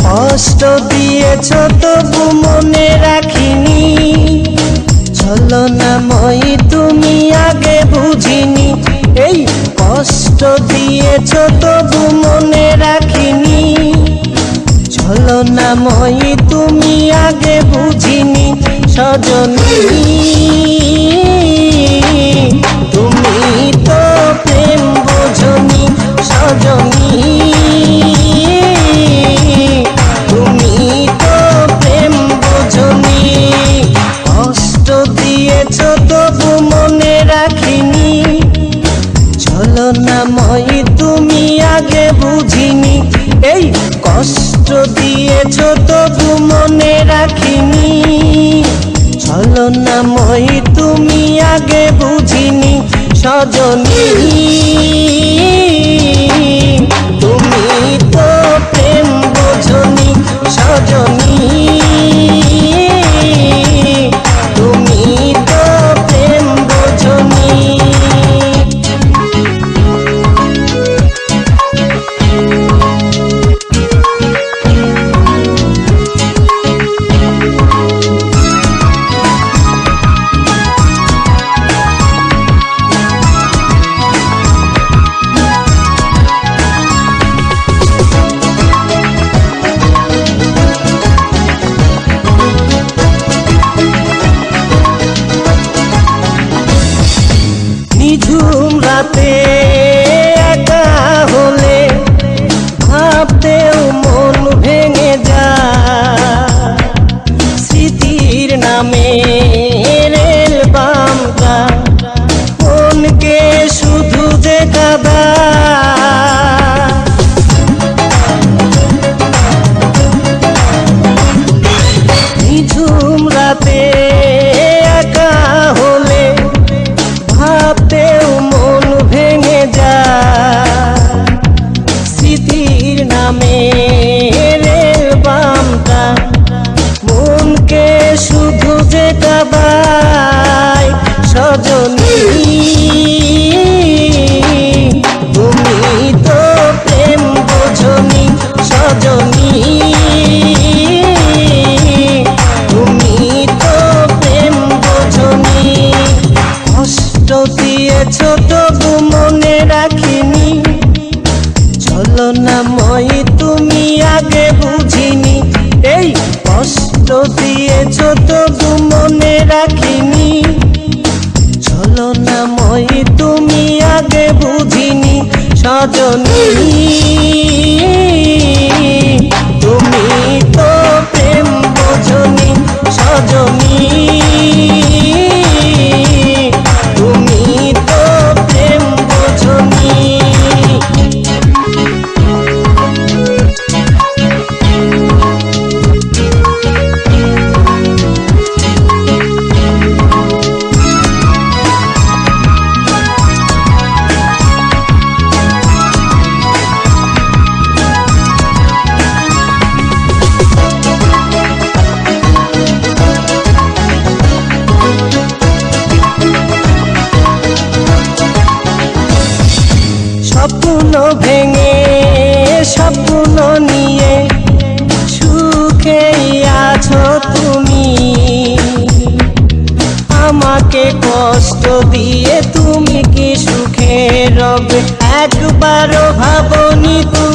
কষ্ট দিয়েছ তবু মনে রাখিনি, ছলনাময়ী তুমি আগে বুঝিনি। এই কষ্ট দিয়েছ তবু মনে রাখিনি, ছলনাময়ী তুমি আগে বুঝিনি। সজনী তুমি তো প্রেম বোঝনি, সজনী তুমি তো প্রেম বোঝনি। কষ্ট দিয়েছ তবু মনে রাখিনি, ছলনাময়ী তুমি আগে বুঝিনি। এই কষ্ট দিয়েছ তবু মনে রাখিনি, ছলনাময়ী তুমি আগে বুঝিনি। সজনী তুমি তো প্রেম বোঝনি, সজনী তুমি তো প্রেম বোঝনি। নিঝুম রাতে একা হলে ভাবতেও মন ভেঙে যায়, স্মৃতির নামে রেল বামটা মনকে শুধু যে কাঁদায়। নিঝুম রাতে একা হলে ভাবতেও মন ভেঙে যায়, স্মৃতির নামে রেল বামটা মনকে শুধু যে কাঁদায়। সজনী তুমি তো প্রেম বোঝনি, সজনী তুমি তো প্রেম বোঝনি। কষ্ট দিয়েছ তবু মনে রাখিনি, ছলনাময়ী তুমি আগে বুঝিনি। এই কষ্ট দিয়েছ তবু মনে রাখিনি, ছলনাময়ী তুমি আগে বুঝিনি। সজনী তুমি তো প্রেম বোঝনি, সজনী তুমি তো প্রেম বোঝনি। স্বপ্ন ভেঙে স্বপ্ন নিয়ে সুখেই আছো তুমি, আমাকে কষ্ট দিয়ে তুমি কি সুখে রবে একবারও ভাবনি তুমি।